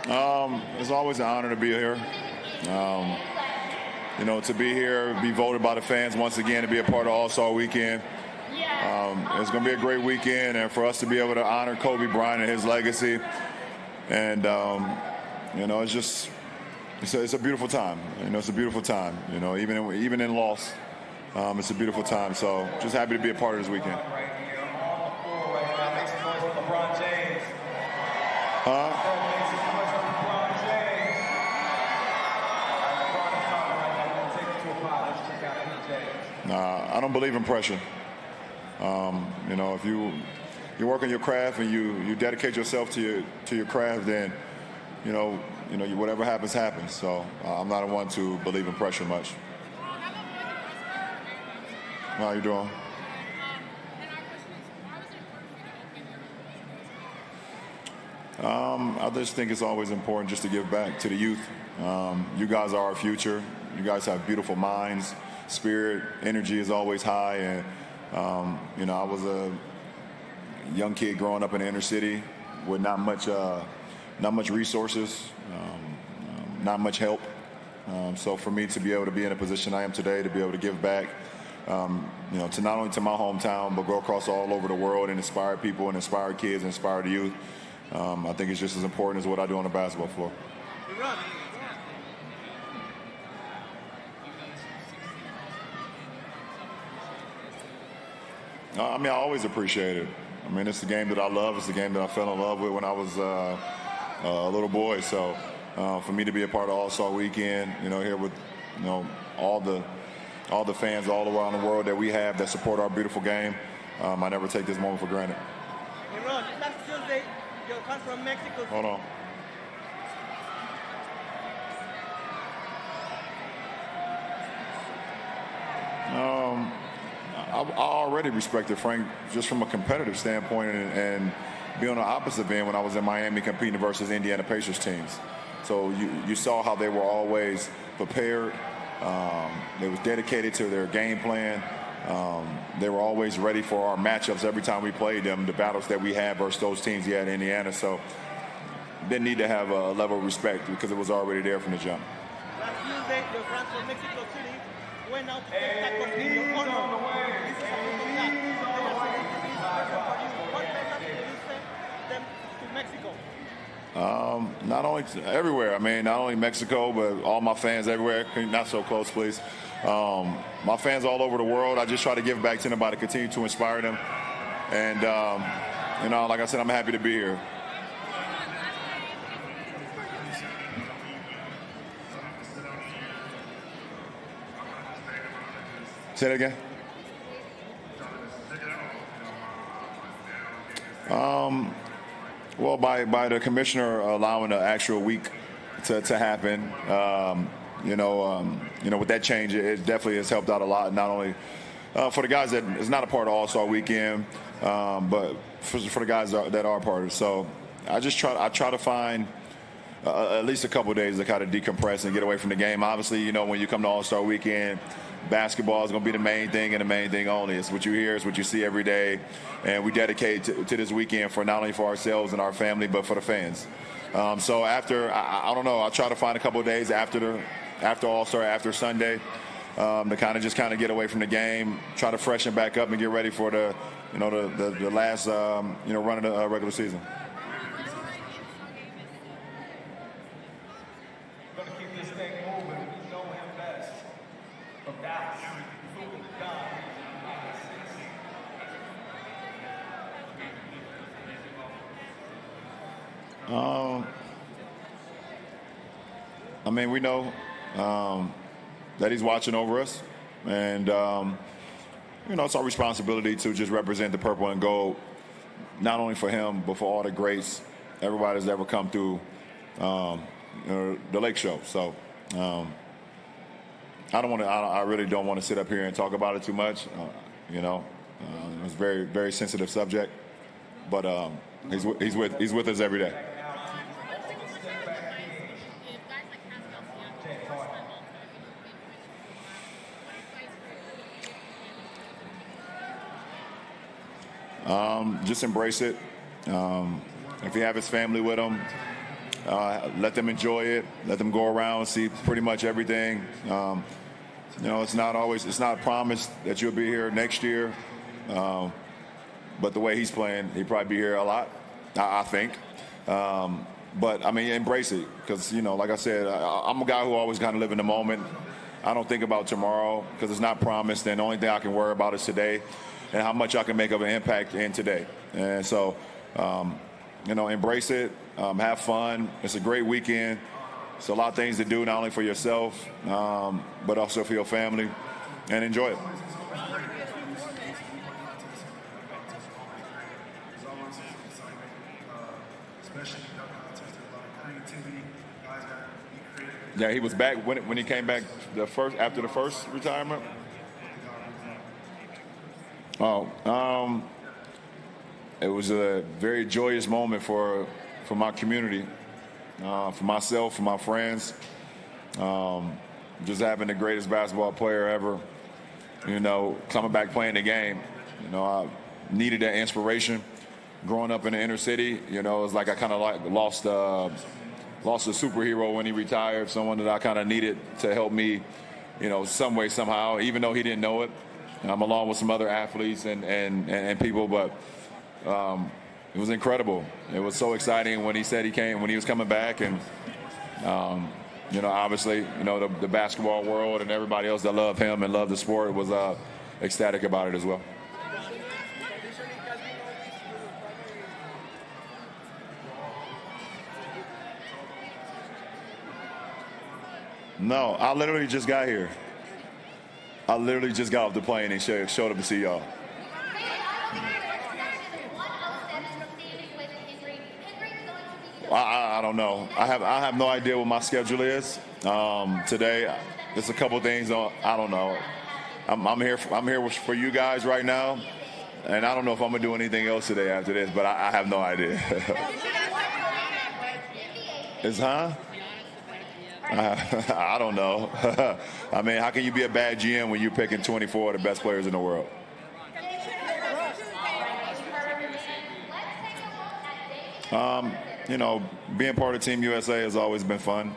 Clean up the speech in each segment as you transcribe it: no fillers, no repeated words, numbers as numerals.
It's always an honor to be here. Um, to be here, be voted by the fans once again, to be a part of All-Star Weekend. It's going to be a great weekend, and for us to be able to honor Kobe Bryant and his legacy. And, it's a beautiful time. It's a beautiful time. Even in loss, it's a beautiful time. So just happy to be a part of this weekend. LeBron James. I don't believe in pressure. If you work on your craft and you dedicate yourself to your craft, then whatever happens happens. So I'm not one to believe in pressure much. How you doing? I just think it's always important just to give back to the youth. You guys are our future. You guys have beautiful minds, spirit, energy is always high. And, I was a young kid growing up in the inner city with not much resources, not much help. So for me to be able to be in a position I am today, to be able to give back, to not only to my hometown, but go across all over the world and inspire people and inspire kids and inspire the youth, I think it's just as important as what I do on the basketball floor. I always appreciate it. It's the game that I love. It's the game that I fell in love with when I was a little boy. So for me to be a part of All-Star Weekend, here with, all the fans all around the world that we have that support our beautiful game, I never take this moment for granted. LeBron, last Tuesday, you come from Mexico. Hold on. I already respected Frank just from a competitive standpoint and be on the opposite end when I was in Miami competing versus Indiana Pacers teams. So you saw how they were always prepared. They was dedicated to their game plan. They were always ready for our matchups every time we played them, the battles that we had versus those teams he had in Indiana. So didn't need to have a level of respect because it was already there from the jump. Last Tuesday, your friends from Mexico City went out to take tackles in your honor. This is a beautiful that. They are celebrating this special for you. What message do you send them to Mexico? Not only everywhere. Not only Mexico, but all my fans everywhere. Not so close, please. My fans all over the world. I just try to give back to them by to continue to inspire them. And, like I said, I'm happy to be here. Say that again. Well, by the commissioner allowing the actual week to happen, with that change, it definitely has helped out a lot. Not only for the guys that is not a part of All-Star Weekend, but for the guys that are part of it. So I try to find at least a couple of days to kind of decompress and get away from the game. Obviously, when you come to All-Star Weekend, basketball is going to be the main thing and the main thing only. It's what you hear, it's what you see every day. And we dedicate to this weekend for not only for ourselves and our family, but for the fans. So after, I don't know, I'll try to find a couple of days after All-Star, after Sunday, to kind of get away from the game, try to freshen back up and get ready for the last, run of the regular season. We know that he's watching over us, and it's our responsibility to just represent the purple and gold, not only for him but for all the greats, everybody that's ever come through the Lake Show. So I really don't want to sit up here and talk about it too much. It's a very, very sensitive subject, but he's with us every day. Just embrace it. If you have his family with him, let them enjoy it, let them go around, see pretty much everything. It's not promised that you'll be here next year, but the way he's playing, he'll probably be here a lot, I think. But, I mean, embrace it because, like I said, I'm a guy who always kind of live in the moment. I don't think about tomorrow because it's not promised, and the only thing I can worry about is today and how much I can make of an impact in today. And so, embrace it, have fun. It's a great weekend. It's a lot of things to do, not only for yourself, but also for your family, and enjoy it. Yeah, he was back when he came back after the first retirement. It was a very joyous moment for my community, for myself, for my friends. Just having the greatest basketball player ever, coming back playing the game. I needed that inspiration. Growing up in the inner city, it was like I kind of lost a superhero when he retired, someone that I kind of needed to help me, some way, somehow, even though he didn't know it. I'm along with some other athletes and people, but it was incredible. It was so exciting when he said when he was coming back, and obviously, the basketball world and everybody else that loved him and loved the sport was ecstatic about it as well. No, I literally just got here. I literally just got off the plane and showed up to see y'all. I don't know. I have no idea what my schedule is today. There's a couple things. I don't know. I'm here for you guys right now, and I don't know if I'm gonna do anything else today after this. But I have no idea. I don't know. I mean, how can you be a bad GM when you're picking 24 of the best players in the world? Being part of Team USA has always been fun.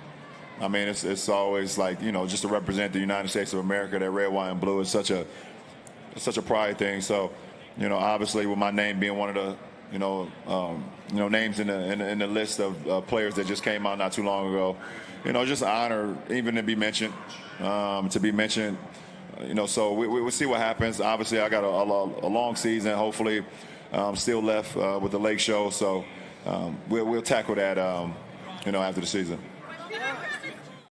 I mean, it's always like, just to represent the United States of America, that red, white, and blue is such a pride thing. So, obviously with my name being one of the, names in the list of players that just came out not too long ago, just an honor even to be mentioned. So we'll see what happens. Obviously, I got a long season. Hopefully, still left with the Lake Show. So we'll tackle that, after the season.